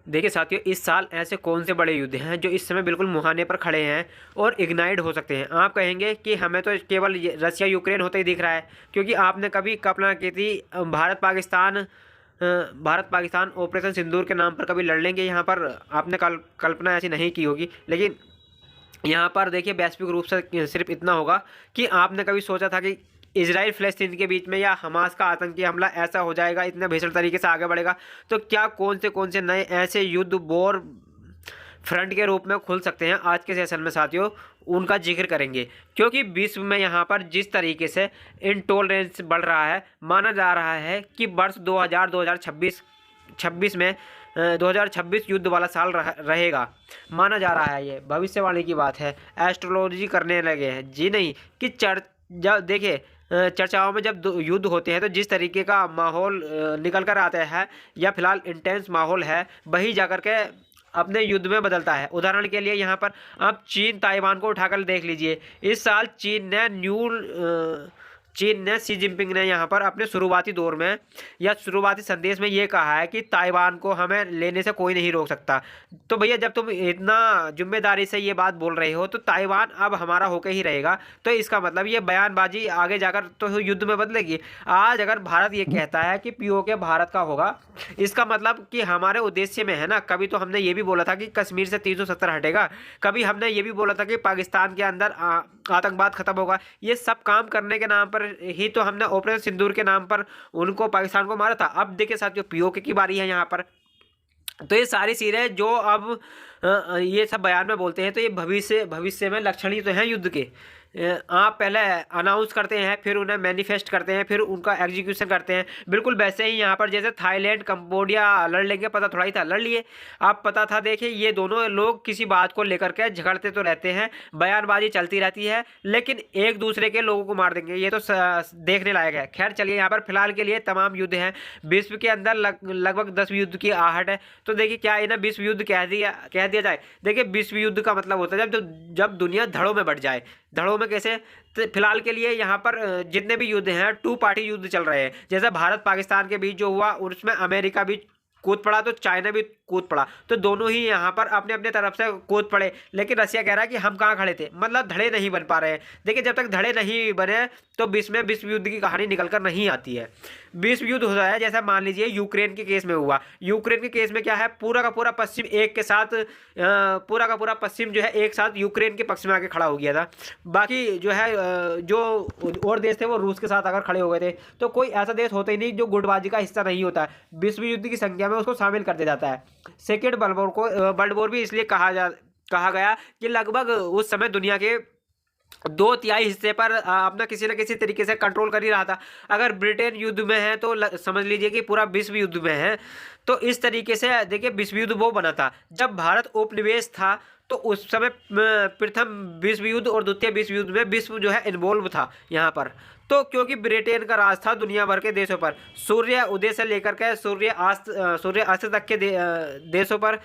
देखिए साथियों, इस साल ऐसे कौन से बड़े युद्ध हैं जो इस समय बिल्कुल मुहाने पर खड़े हैं और इग्नाइट हो सकते हैं। आप कहेंगे कि हमें तो केवल रसिया यूक्रेन होता ही दिख रहा है, क्योंकि आपने कभी कल्पना की थी भारत पाकिस्तान ऑपरेशन सिंदूर के नाम पर कभी लड़ लेंगे। यहाँ पर आपने कल्पना ऐसी नहीं की होगी, लेकिन यहाँ पर देखिए वैश्विक रूप से सिर्फ इतना होगा कि आपने कभी सोचा था कि इजराइल फ़लस्तीन के बीच में या हमास का आतंकी हमला ऐसा हो जाएगा, इतने भीषण तरीके से आगे बढ़ेगा। तो क्या कौन से नए ऐसे युद्ध वॉर फ्रंट के रूप में खुल सकते हैं आज के सेशन में साथियों, उनका जिक्र करेंगे। क्योंकि विश्व में यहाँ पर जिस तरीके से इंटॉलरेंस बढ़ रहा है, माना जा रहा है कि वर्ष 2026 में 2026 युद्ध वाला साल रहेगा, माना जा रहा है। ये भविष्यवाणी की बात है, एस्ट्रोलॉजी करने लगे हैं जी नहीं कि जब देखिए चर्चाओं में जब युद्ध होते हैं तो जिस तरीके का माहौल निकल कर आता है या फिलहाल इंटेंस माहौल है, वही जाकर के अपने युद्ध में बदलता है। उदाहरण के लिए यहाँ पर आप चीन ताइवान को उठाकर देख लीजिए। इस साल चीन ने शी जिनपिंग ने यहाँ पर अपने शुरुआती दौर में या शुरुआती संदेश में ये कहा है कि ताइवान को हमें लेने से कोई नहीं रोक सकता। तो भैया जब तुम इतना जिम्मेदारी से ये बात बोल रहे हो तो ताइवान अब हमारा होकर ही रहेगा, तो इसका मतलब ये बयानबाजी आगे जाकर तो युद्ध में बदलेगी। आज अगर भारत ये कहता है कि पीओके भारत का होगा, इसका मतलब कि हमारे उद्देश्य में है ना। कभी तो हमने ये भी बोला था कि कश्मीर से 370 हटेगा, कभी हमने ये भी बोला था कि पाकिस्तान के अंदर आतंकवाद खत्म होगा। ये सब काम करने के नाम पर ही तो हमने ऑपरेशन सिंदूर के नाम पर उनको, पाकिस्तान को मारा था। अब देखिए साथियों, पीओके की बारी है यहाँ पर। तो ये सारी चीज़ें जो अब ये सब बयान में बोलते हैं, तो ये भविष्य में लक्षण ही तो हैं युद्ध के। आप पहले अनाउंस करते हैं, फिर उन्हें मैनिफेस्ट करते हैं, फिर उनका एग्जीक्यूशन करते हैं। बिल्कुल वैसे ही यहाँ पर जैसे थाईलैंड कंबोडिया लड़ लेंगे, पता थोड़ा ही था, लड़ लिए। आप पता था, देखिए ये दोनों लोग किसी बात को लेकर के झगड़ते तो रहते हैं, बयानबाजी चलती रहती है, लेकिन एक दूसरे के लोगों को मार देंगे। ये तो देखने लायक है। खैर चलिए, यहाँ पर फिलहाल के लिए तमाम युद्ध हैं। विश्व के अंदर लगभग 10 युद्ध की आहट है। तो देखिए क्या इन्हें विश्व युद्ध कह दिया जाए। देखिए विश्व युद्ध का मतलब होता है जब दुनिया धड़ों में बढ़ जाए। धड़ों में कैसे? तो फिलहाल के लिए यहाँ पर जितने भी युद्ध हैं, 2 पार्टी युद्ध चल रहे हैं। जैसे भारत पाकिस्तान के बीच जो हुआ, उसमें अमेरिका भी कूद पड़ा, तो चाइना भी कूद पड़ा। तो दोनों ही यहाँ पर अपने अपने तरफ से कूद पड़े, लेकिन रसिया कह रहा है कि हम कहाँ खड़े थे, मतलब धड़े नहीं बन पा रहे हैं। देखिए जब तक धड़े नहीं बने तो विश्व युद्ध की कहानी निकल कर नहीं आती है। विश्व युद्ध हो जाए, जैसा मान लीजिए यूक्रेन के केस में हुआ। यूक्रेन के केस में क्या है, पूरा का पूरा पश्चिम एक के साथ पूरा का पूरा पश्चिम जो है एक साथ यूक्रेन के पक्ष में आके खड़ा हो गया था। बाकी जो है जो और देश थे वो रूस के साथ अगर खड़े हो गए थे। तो कोई ऐसा देश होता ही नहीं जो गुटबाजी का हिस्सा नहीं होता है। विश्व युद्ध की संख्या में उसको शामिल कर दिया जाता है। सेकेंड वर्ल्ड वॉर भी इसलिए कहा गया कि लगभग उस समय दुनिया के 2/3 हिस्से पर अपना किसी न किसी तरीके से कंट्रोल कर ही रहा था। अगर ब्रिटेन युद्ध में है तो समझ लीजिए कि पूरा विश्व युद्ध में है। तो इस तरीके से देखिए विश्व युद्ध वो बना था जब भारत उपनिवेश था। तो उस समय प्रथम विश्व युद्ध और द्वितीय विश्व युद्ध में विश्व जो है इन्वॉल्व था यहाँ पर। तो क्योंकि ब्रिटेन का राज था दुनिया भर के देशों पर, सूर्य उदय से लेकर के सूर्य अस्त तक के देशों पर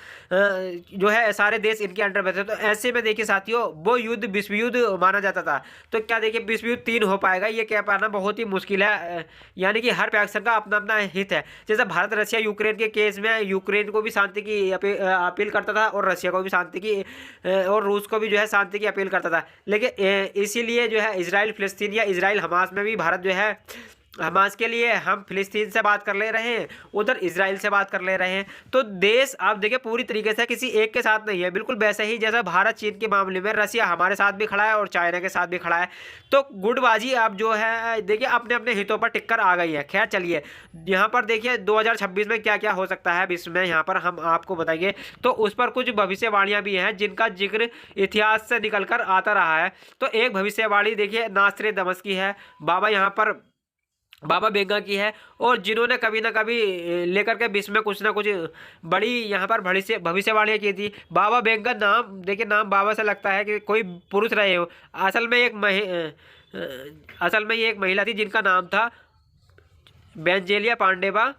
जो है सारे देश इनके अंडर में थे। तो ऐसे में देखिए साथियों, वो युद्ध विश्व युद्ध माना जाता था। तो क्या देखिए विश्व युद्ध 3 हो पाएगा, ये कह पाना बहुत ही मुश्किल है। यानी कि हर पैक्शन का अपना अपना हित है। जैसे भारत रशिया यूक्रेन के केस में यूक्रेन को भी शांति की अपील करता था और रशिया को भी शांति की और रूस को भी जो है शांति की अपील करता था। लेकिन इसीलिए जो है इजराइल फिलिस्तीन या इजराइल हमास में भी भारत जो है, हमास के लिए हम फिलिस्तीन से बात कर ले रहे हैं, उधर इजराइल से बात कर ले रहे हैं। तो देश आप देखिए पूरी तरीके से किसी एक के साथ नहीं है। बिल्कुल वैसे ही जैसा भारत चीन के मामले में रसिया हमारे साथ भी खड़ा है और चाइना के साथ भी खड़ा है। तो गुटबाजी अब जो है देखिए अपने अपने हितों पर टिक कर आ गई है। खैर चलिए, यहाँ पर देखिए 2026 में क्या क्या हो सकता है विश्व में, यहाँ पर हम आपको बताएंगे। तो उस पर कुछ भविष्यवाणियाँ भी हैं जिनका जिक्र इतिहास से निकल कर आता रहा है। तो एक भविष्यवाणी देखिए नास्ट्रेदामस की है, बाबा बेंगा की है, और जिन्होंने कभी ना कभी लेकर के विश्व में कुछ ना कुछ बड़ी यहाँ पर भविष्यवाणियाँ की थी। बाबा बेंगा नाम देखिए, नाम बाबा से लगता है कि कोई पुरुष रहे हो। असल में ये एक महिला थी जिनका नाम था बेंजेलिया पांडेवा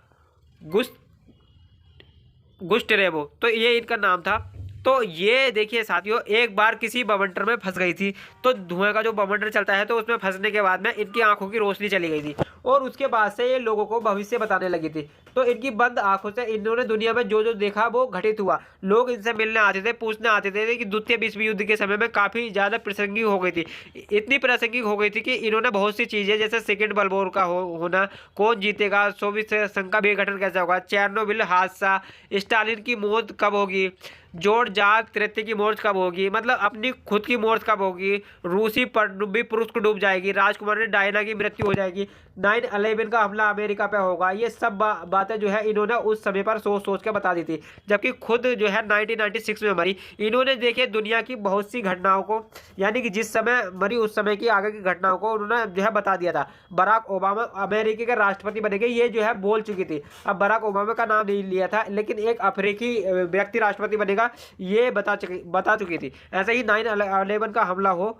गुस्टेरेवो। तो ये इनका नाम था। तो ये देखिए साथियों, एक बार किसी बवंडर में फंस गई थी। तो धुएं का जो बवंडर चलता है, तो उसमें फंसने के बाद में इनकी आंखों की रोशनी चली गई थी और उसके बाद से ये लोगों को भविष्य बताने लगी थी। तो इनकी बंद आंखों से इन्होंने दुनिया में जो जो देखा वो घटित हुआ। लोग इनसे मिलने आते थे, पूछने आते थे कि द्वितीय विश्व युद्ध के समय में काफ़ी ज़्यादा प्रासंगिक हो गई थी, इतनी प्रासंगिक हो गई थी कि इन्होंने बहुत सी चीज़ें जैसे सेकेंड वर्ल्ड वॉर का होना, कौन जीतेगा, सोवियत संघ का विघटन कैसे होगा, चेरनोबिल हादसा, स्टालिन की मौत कब होगी, जॉर्ज जाग तृतीय की मौत कब होगी, मतलब अपनी खुद की मौत कब होगी, रूसी पनडुब्बी पुरुष को डूब जाएगी, राजकुमारी डायना की मृत्यु हो जाएगी, 9/11 का हमला अमेरिका पे होगा, ये सब बातें जो है इन्होंने उस समय पर सोच सोच के बता दी थी। जबकि खुद जो है 1996 में मरी। इन्होंने देखे दुनिया की बहुत सी घटनाओं को, यानी कि जिस समय मरी उस समय की आगे की घटनाओं को उन्होंने जो है बता दिया था। बराक ओबामा अमेरिका के राष्ट्रपति बनेंगे ये जो है बोल चुकी थी। अब बराक ओबामा का नाम नहीं लिया था, लेकिन एक अफ्रीकी व्यक्ति राष्ट्रपति बनेगा ये बता चुकी थी। ऐसे ही 9/11 का हमला हो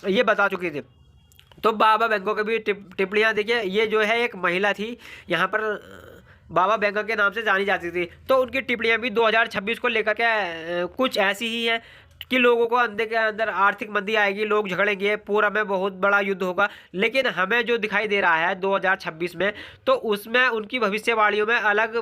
ये बता चुकी थी। तो बाबा बेंगो की भी टिप्पणियाँ देखिए, ये जो है एक महिला थी यहाँ पर बाबा बेंगो के नाम से जानी जाती थी। तो उनकी टिप्पणियाँ भी 2026 को लेकर के कुछ ऐसी ही हैं कि लोगों को अंदर के अंदर आर्थिक मंदी आएगी, लोग झगड़ेंगे, पूरा में बहुत बड़ा युद्ध होगा। लेकिन हमें जो दिखाई दे रहा है 2026 में, तो उसमें उनकी भविष्यवाणियों में अलग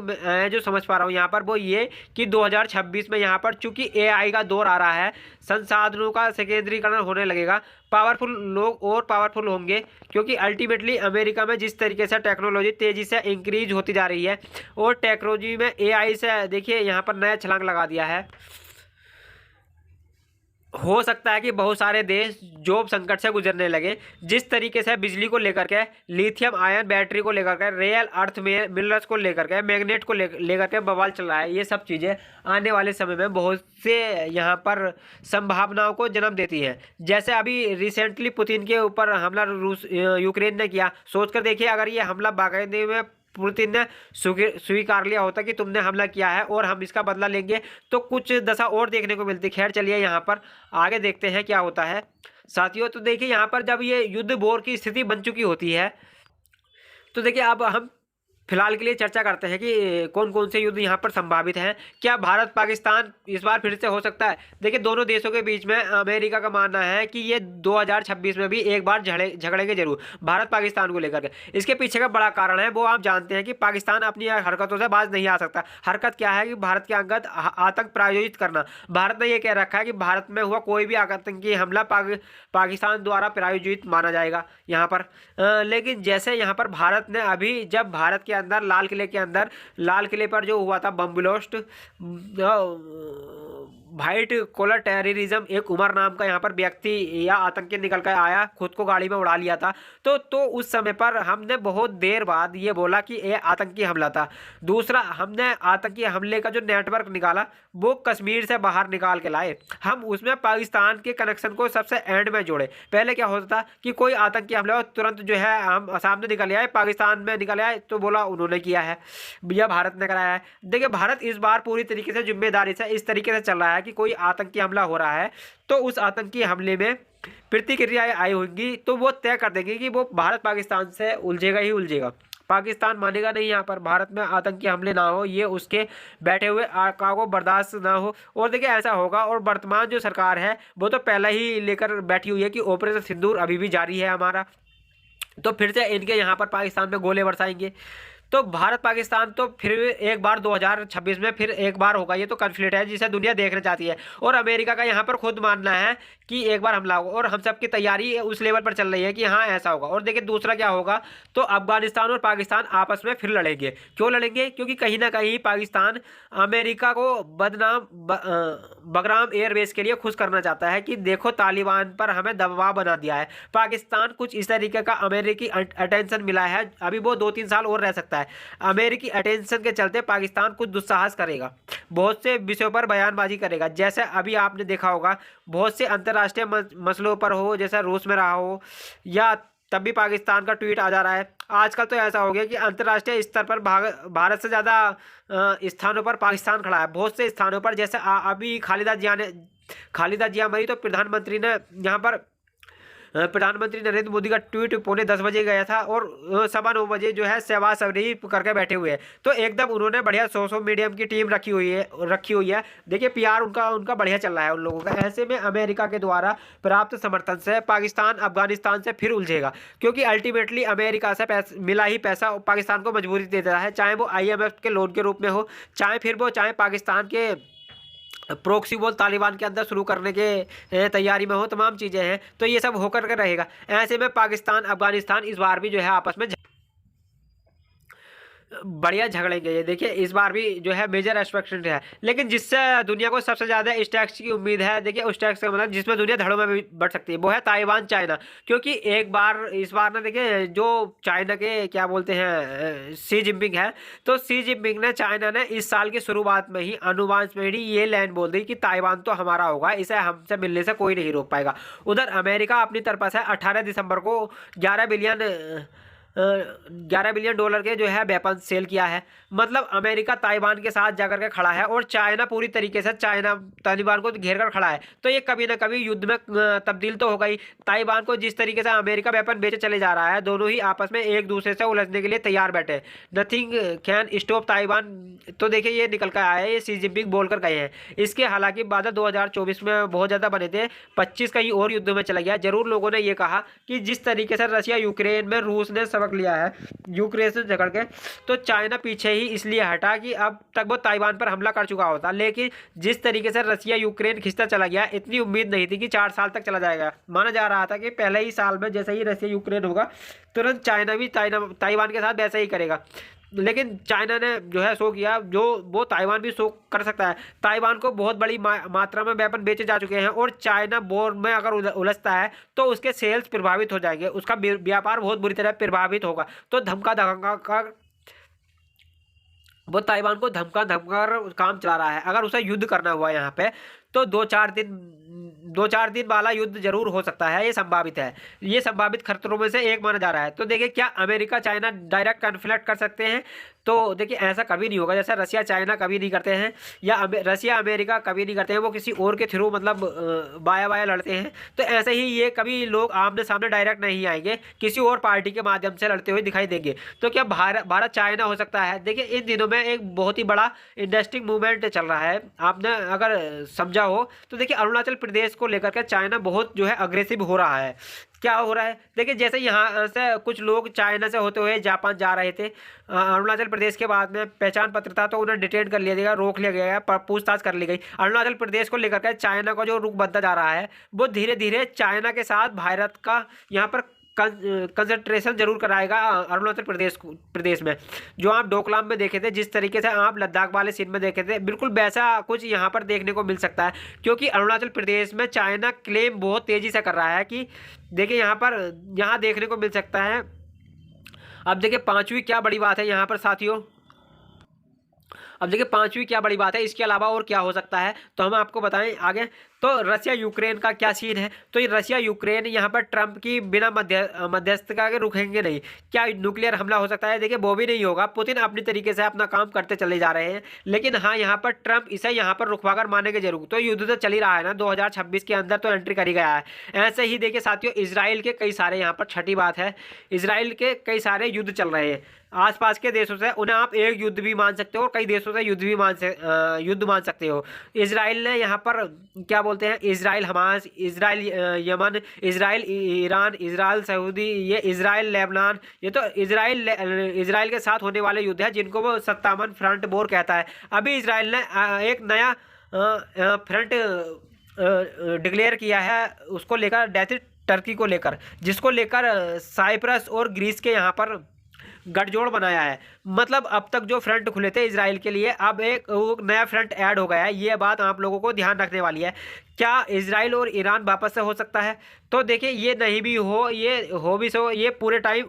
जो समझ पा रहा हूँ यहाँ पर वो ये कि 2026 में यहाँ पर चूंकि AI का दौर आ रहा है, संसाधनों का संकेंद्रीकरण होने लगेगा, पावरफुल लोग और पावरफुल होंगे, क्योंकि अल्टीमेटली अमेरिका में जिस तरीके से टेक्नोलॉजी तेज़ी से इंक्रीज होती जा रही है और टेक्नोलॉजी में AI से देखिए यहाँ पर नया छलांग लगा दिया है। हो सकता है कि बहुत सारे देश जॉब संकट से गुजरने लगे। जिस तरीके से बिजली को लेकर के, लिथियम आयन बैटरी को लेकर के, रेयर अर्थ में मिनरल्स को लेकर के, मैग्नेट को लेकर के बवाल चल रहा है, ये सब चीज़ें आने वाले समय में बहुत से यहाँ पर संभावनाओं को जन्म देती हैं। जैसे अभी रिसेंटली पुतिन के ऊपर हमला यूक्रेन ने किया, सोचकर देखिए अगर ये हमला बाकायदे में पुतिन ने स्वीकार लिया होता कि तुमने हमला किया है और हम इसका बदला लेंगे, तो कुछ दशा और देखने को मिलती। खैर चलिए यहाँ पर आगे देखते हैं क्या होता है साथियों। तो देखिए यहाँ पर जब ये युद्ध बोर की स्थिति बन चुकी होती है, तो देखिए अब हम फिलहाल के लिए चर्चा करते हैं कि कौन कौन से युद्ध यहाँ पर संभावित हैं। क्या भारत पाकिस्तान इस बार फिर से हो सकता है? देखिए दोनों देशों के बीच में अमेरिका का मानना है कि ये 2026 में भी एक बार झगड़ेंगे जरूर भारत पाकिस्तान को लेकर के। इसके पीछे का बड़ा कारण है वो आप जानते हैं कि पाकिस्तान अपनी हरकतों से बाज नहीं आ सकता। हरकत क्या है कि भारत के अंगत आतंक प्रायोजित करना। भारत ने यह कह रखा है कि भारत में हुआ कोई भी आतंकी हमला पाकिस्तान द्वारा प्रायोजित माना जाएगा यहाँ पर। लेकिन जैसे यहाँ पर भारत ने अभी जब भारत के अंदर लाल किले पर जो हुआ था bomb blast, white collar terrorism, एक उमर नाम का यहाँ पर व्यक्ति या आतंकी निकल कर आया, खुद को गाड़ी में उड़ा लिया था। तो उस समय पर हमने बहुत देर बाद ये बोला कि ये आतंकी हमला था। दूसरा, हमने आतंकी हमले का जो नेटवर्क निकाला वो कश्मीर से बाहर निकाल के लाए। हम उसमें पाकिस्तान के कनेक्शन को सबसे एंड में जोड़े। पहले क्या होता था कि कोई आतंकी हमला हो तुरंत जो है हम सामने निकल आए, पाकिस्तान में निकल आए तो बोला उन्होंने किया है या भारत ने कराया है। देखिए भारत इस बार पूरी तरीके से जिम्मेदारी से इस तरीके से चल रहा है कि कोई आतंकी हमला हो रहा है तो उस आतंकी हमले में प्रतिक्रियाएं आई होंगी तो वो तय कर देंगे कि वो भारत पाकिस्तान से उलझेगा ही उलझेगा। पाकिस्तान मानेगा नहीं यहाँ पर भारत में आतंकी हमले ना हो, ये उसके बैठे हुए आका को बर्दाश्त ना हो। और देखिए ऐसा होगा। और वर्तमान जो सरकार है वो तो पहले ही लेकर बैठी हुई है कि ऑपरेशन सिंदूर अभी भी जारी है हमारा, तो फिर से इनके यहाँ पर पाकिस्तान में गोले बरसाएंगे। तो भारत पाकिस्तान तो फिर एक बार 2026 में फिर एक बार होगा। ये तो कन्फ्लिक्ट है जिसे दुनिया देखना चाहती है और अमेरिका का यहाँ पर खुद मानना है कि एक बार हमला होगा और हम सबकी तैयारी उस लेवल पर चल रही है कि हाँ ऐसा होगा। और देखिए दूसरा क्या होगा, तो अफगानिस्तान और पाकिस्तान आपस में फिर लड़ेंगे। क्यों लड़ेंगे? क्योंकि कहीं ना कहीं पाकिस्तान अमेरिका को बगराम एयरबेस के लिए खुश करना चाहता है कि देखो तालिबान पर हमें दबाव बना दिया है। पाकिस्तान कुछ इस तरीके का अमेरिकी अटेंशन मिला है, अभी वो 2-3 साल और रह सकता है। अमेरिकी अटेंशन के चलते पाकिस्तान कुछ दुस्साहस करेगा, बहुत से विषयों पर बयानबाजी करेगा। जैसे अभी आपने देखा होगा बहुत से अंतर्राष्ट्रीय मसलों पर हो, जैसे रूस में रहा हो या तब भी पाकिस्तान का ट्वीट आ जा रहा है। आजकल तो ऐसा हो गया कि अंतर्राष्ट्रीय स्तर पर भारत से ज़्यादा स्थानों पर पाकिस्तान खड़ा है। बहुत से स्थानों पर जैसे अभी खालिदा जिया मरी तो प्रधानमंत्री ने यहाँ पर प्रधानमंत्री नरेंद्र मोदी का ट्वीट पौने 10 बजे गया था और 9:15 बजे जो है शहबाज शरीफ करके बैठे हुए हैं। तो एकदम उन्होंने बढ़िया सोशल मीडियम की टीम रखी हुई है। देखिए पीआर उनका उनका बढ़िया चल रहा है उन लोगों का। ऐसे में अमेरिका के द्वारा प्राप्त समर्थन से पाकिस्तान अफगानिस्तान से फिर उलझेगा, क्योंकि अल्टीमेटली अमेरिका से मिला ही पैसा पाकिस्तान को मजबूरी दे देता है, चाहे वो आईएमएफ के लोन के रूप में हो, चाहे पाकिस्तान के प्रोक्सी वॉर तालिबान के अंदर शुरू करने के तैयारी में हो, तमाम चीज़ें हैं। तो ये सब होकर के रहेगा। ऐसे में पाकिस्तान अफगानिस्तान इस बार भी जो है आपस में बढ़िया झगड़ेंगे। ये देखिए इस बार भी जो है मेजर एक्सपेक्टेड है, लेकिन जिससे दुनिया को सबसे ज़्यादा इस टैक्स की उम्मीद है, देखिए उस टैक्स का मतलब जिसमें दुनिया धड़ों में भी बढ़ सकती है, वो है ताइवान चाइना। क्योंकि इस बार ना देखिए जो चाइना के क्या बोलते हैं शी जिनपिंग है, तो शी जिनपिंग ने चाइना ने इस साल की शुरुआत में ही अनुमान में ही ये लाइन बोल दी कि ताइवान तो हमारा होगा, इसे हमसे मिलने से कोई नहीं रोक पाएगा। उधर अमेरिका अपनी तरफ से 18 दिसंबर को 11 बिलियन डॉलर के जो है वेपन सेल किया है। मतलब अमेरिका ताइवान के साथ जाकर के खड़ा है और चाइना पूरी तरीके से तालिबान को घेर कर खड़ा है। तो ये कभी ना कभी युद्ध में तब्दील तो होगा ही। ताइवान को जिस तरीके से अमेरिका वेपन बेचे चले जा रहा है, दोनों ही आपस में एक दूसरे से उलझने के लिए तैयार बैठे। Nothing can stop Taiwan. तो देखिए ये निकल कर आया है, ये शी जिनपिंग बोल कर गए हैं। इसके हालांकि बादल 2024 में बहुत ज़्यादा बने थे, 25 कहीं और युद्ध में चला गया। जरूर लोगों ने ये कहा कि जिस तरीके से रशिया यूक्रेन में रूस ने सबक लिया है यूक्रेन से झगड़ के, तो चाइना पीछे ही इसलिए हटा कि अब तक वो ताइवान पर हमला कर चुका होता। लेकिन जिस तरीके से रशिया यूक्रेन खिंचता चला गया, इतनी उम्मीद नहीं थी कि 4 साल तक चला जाएगा। माना जा रहा था कि पहले ही साल में जैसे ही रशिया यूक्रेन होगा, तुरंत चाइना भी ताइवान के साथ वैसा ही करेगा। लेकिन चाइना ने जो है शो किया, जो वो ताइवान भी शो कर सकता है। ताइवान को बहुत बड़ी मात्रा में वेपन बेचे जा चुके हैं और चाइना वॉर में अगर उलझता है तो उसके सेल्स प्रभावित हो जाएंगे, उसका व्यापार बहुत बुरी तरह प्रभावित होगा। तो धमका कर वो ताइवान को धमका काम चला रहा है। अगर उसे युद्ध करना हुआ यहाँ पे तो 2-4 दिन वाला युद्ध जरूर हो सकता है। ये संभावित है, ये संभावित खतरों में से एक माना जा रहा है। तो देखिए क्या अमेरिका चाइना डायरेक्ट कन्फ्लिक्ट कर सकते हैं? तो देखिए ऐसा कभी नहीं होगा, जैसा रशिया चाइना कभी नहीं करते हैं या रशिया अमेरिका कभी नहीं करते हैं। वो किसी और के थ्रू मतलब बाया बाया लड़ते हैं। तो ऐसे ही ये कभी लोग आमने सामने डायरेक्ट नहीं आएंगे, किसी और पार्टी के माध्यम से लड़ते हुए दिखाई देंगे। तो क्या भारत चाइना हो सकता है? देखिए इन दिनों में एक बहुत ही बड़ा इंटरेस्टिंग मूवमेंट चल रहा है, आपने अगर समझा हो तो। देखिए अरुणाचल प्रदेश को लेकर के चाइना बहुत जो है अग्रेसिव हो रहा है। क्या हो रहा है? देखिए जैसे यहाँ से कुछ लोग चाइना से होते हुए जापान जा रहे थे, अरुणाचल प्रदेश के बाद में पहचान पत्र था तो उन्हें डिटेन कर लिया गया, रोक लिया गया, पूछताछ कर ली गई। अरुणाचल प्रदेश को लेकर के चाइना का जो रुख बनता जा रहा है, वो धीरे धीरे चाइना के साथ भारत का यहाँ पर कंसंट्रेशन जरूर कराएगा। अरुणाचल प्रदेश में जो आप डोकलाम में देखे थे, जिस तरीके से आप लद्दाख वाले सीन में देखे थे, बिल्कुल वैसा कुछ यहाँ पर देखने को मिल सकता है। क्योंकि अरुणाचल प्रदेश में चाइना क्लेम बहुत तेजी से कर रहा है कि देखिए यहाँ देखने को मिल सकता है। अब देखिए पांचवी क्या बड़ी बात है यहाँ पर साथियों, अब देखिए पांचवी क्या बड़ी बात है, इसके अलावा और क्या हो सकता है तो हम आपको बताएं आगे। तो रशिया यूक्रेन का क्या सीन है? तो ये रशिया यूक्रेन यहाँ पर ट्रंप की बिना मध्यस्थता के रुकेंगे नहीं। क्या न्यूक्लियर हमला हो सकता है? देखिए वो भी नहीं होगा। पुतिन अपनी तरीके से अपना काम करते चले जा रहे हैं, लेकिन हाँ यहाँ पर ट्रंप इसे यहाँ पर रुकवाकर मानेंगे जरूर। तो युद्ध तो चल ही रहा है ना, 2026 के अंदर तो एंट्री कर ही गया है। ऐसे ही देखिए साथियों इजराइल के कई सारे, यहाँ पर छठी बात है, इजराइल के कई सारे युद्ध चल रहे हैं आसपास के देशों से। उन्हें आप एक युद्ध भी मान सकते हो और कई देशों से युद्ध मान सकते हो। इजराइल ने यहाँ पर क्या बोलते हैं, Israel Hamas, Israel Yemen, Israel Iran, Israel Saudi, ये इजराइल लेबनान, ये तो इजराइल के साथ होने वाले युद्ध है जिनको वो 57 फ्रंट वॉर कहता है। अभी इजराइल ने एक नया फ्रंट डिक्लेयर किया है, उसको लेकर डेथ टर्की को लेकर, जिसको लेकर साइप्रस और ग्रीस के यहाँ पर गठजोड़ बनाया है। मतलब अब तक जो फ्रंट खुले थे इजराइल के लिए, अब एक नया फ्रंट ऐड हो गया है। ये बात आप लोगों को ध्यान रखने वाली है। क्या इजराइल और ईरान वापस से हो सकता है? तो देखिए ये नहीं भी हो, ये हो भी सो, ये पूरे टाइम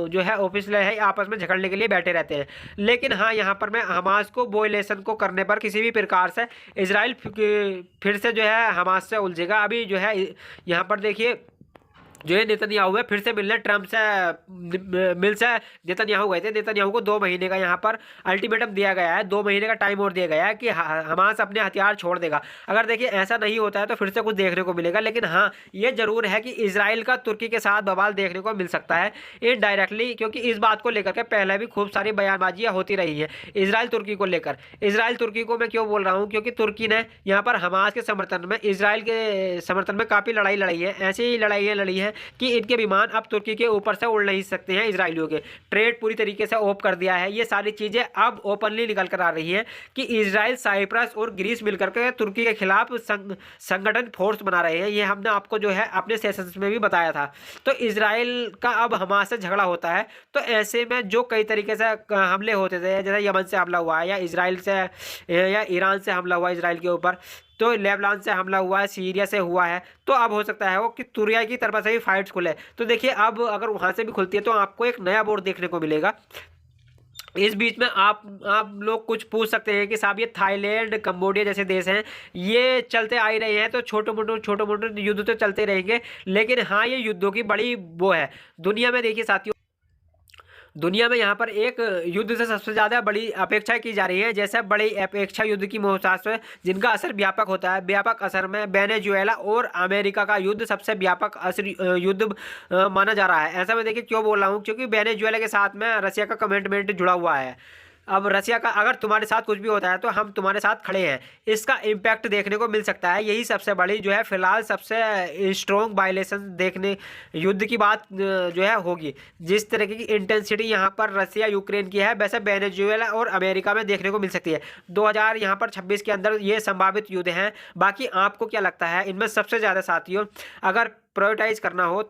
जो है ऑफिस है आपस में झगड़ने के लिए बैठे रहते हैं। लेकिन हाँ यहाँ पर मैं हमास को वॉयलेशन को करने पर किसी भी प्रकार से इजराइल फिर से जो है हमास से उलझेगा। अभी जो है यहाँ पर देखिए जो है नेतन्याहू है फिर से मिलने ट्रम्प से मिल से नेतन्याहू गए थे। नेतन्याहू को 2 महीने का यहाँ पर अल्टीमेटम दिया गया है, 2 महीने का टाइम और दिया गया है कि हमास अपने हथियार छोड़ देगा। अगर देखिए ऐसा नहीं होता है तो फिर से कुछ देखने को मिलेगा, लेकिन हाँ ये जरूर है कि इसराइल का तुर्की के साथ बवाल देखने को मिल सकता है इनडायरेक्टली, क्योंकि इस बात को लेकर के पहले भी खूब सारी बयानबाजियाँ होती रही है इसराइल तुर्की को लेकर। इसराइल तुर्की को मैं क्यों बोल रहा हूँ, क्योंकि तुर्की ने यहाँ पर हमास के समर्थन में, इसराइल के समर्थन में काफ़ी लड़ाई लड़ी है। ऐसी ही लड़ाइयाँ लड़ी है कि इनके विमान अब तुर्की के ऊपर से उड़ नहीं सकते हैं। इसराइलियों के ट्रेड पूरी तरीके से ऑफ कर दिया है। ये सारी चीज़ें अब ओपनली निकल कर आ रही हैं कि इसराइल, साइप्रस और ग्रीस मिलकर के तुर्की के खिलाफ संगठन फोर्स बना रहे हैं। ये हमने आपको जो है अपने सेशंस में भी बताया था। तो इसराइल का अब हमास से झगड़ा होता है, तो ऐसे में जो कई तरीके से हमले होते थे, जैसे यमन से हमला हुआ है या इसराइल से या ईरान से हमला हुआ इसराइल के ऊपर, तो लेबनान से हमला हुआ है, सीरिया से हुआ है, तो अब हो सकता है वो कि तुर्की की तरफ से भी फाइट्स खुले। तो देखिए अब अगर वहाँ से भी खुलती है तो आपको एक नया बोर्ड देखने को मिलेगा। इस बीच में आप लोग कुछ पूछ सकते हैं कि साहब ये थाईलैंड, कंबोडिया जैसे देश हैं, ये चलते आ ही रहे हैं तो छोटे मोटे युद्ध तो चलते रहेंगे। लेकिन हाँ ये युद्धों की बड़ी वो है दुनिया में। देखिए साथियों, दुनिया में यहाँ पर एक युद्ध से सबसे ज़्यादा बड़ी अपेक्षा की जा रही है, जैसे बड़ी अपेक्षा युद्ध की मोहताज है जिनका असर व्यापक होता है। व्यापक असर में वेनेजुएला और अमेरिका का युद्ध सबसे व्यापक असर युद्ध माना जा रहा है। ऐसा मैं देखिए क्यों बोल रहा हूँ, क्योंकि वेनेजुएला के साथ में रशिया का कमिटमेंट जुड़ा हुआ है। अब रसिया का अगर तुम्हारे साथ कुछ भी होता है तो हम तुम्हारे साथ खड़े हैं, इसका इम्पैक्ट देखने को मिल सकता है। यही सबसे बड़ी जो है फिलहाल सबसे स्ट्रॉन्ग वायलेशन देखने युद्ध की बात जो है होगी। जिस तरीके की इंटेंसिटी यहाँ पर रसिया यूक्रेन की है, वैसे वेनेजुएला और अमेरिका में देखने को मिल सकती है। 2026 के अंदर ये संभावित युद्ध हैं। बाकी आपको क्या लगता है इनमें सबसे ज़्यादा साथियों अगर प्रायोरिटाइज करना हो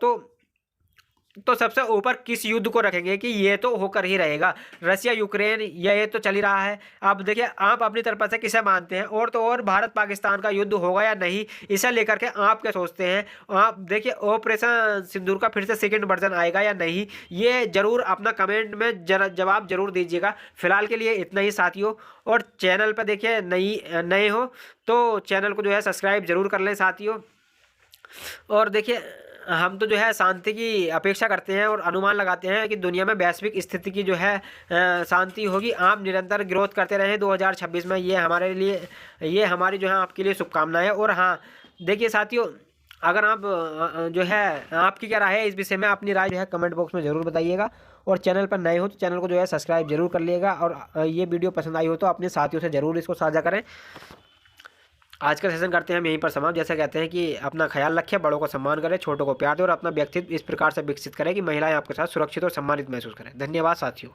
तो सबसे ऊपर किस युद्ध को रखेंगे कि ये तो होकर ही रहेगा, रसिया यूक्रेन ये तो चल ही रहा है। अब देखिए आप अपनी तरफ से किसे मानते हैं, और तो और भारत पाकिस्तान का युद्ध होगा या नहीं, इसे लेकर के आप क्या सोचते हैं। आप देखिए ऑपरेशन सिंदूर का फिर से सेकेंड वर्जन आएगा या नहीं, ये जरूर अपना कमेंट में जवाब जरूर दीजिएगा। फिलहाल के लिए इतना ही साथियों, और चैनल पर देखिए नए हो तो चैनल को जो है सब्सक्राइब जरूर कर लें साथियों। और देखिए हम तो जो है शांति की अपेक्षा करते हैं और अनुमान लगाते हैं कि दुनिया में वैश्विक स्थिति की जो है शांति होगी। आप निरंतर ग्रोथ करते रहें 2026 में, ये हमारे लिए, ये हमारी जो है आपके लिए शुभकामनाएं। और हाँ देखिए साथियों, अगर आप जो है आपकी क्या राय है इस विषय में, अपनी राय जो है कमेंट बॉक्स में ज़रूर बताइएगा। और चैनल पर नए हो तो चैनल को जो है सब्सक्राइब जरूर कर लिएगा। और ये वीडियो पसंद आई हो तो अपने साथियों से ज़रूर इसको साझा करें। आज का सेशन करते हैं हम यहीं पर समाप्त। जैसे कहते हैं कि अपना ख्याल रखें, बड़ों को सम्मान करें, छोटों को प्यार दें और अपना व्यक्तित्व इस प्रकार से विकसित करें कि महिलाएं आपके साथ सुरक्षित और सम्मानित महसूस करें। धन्यवाद साथियों।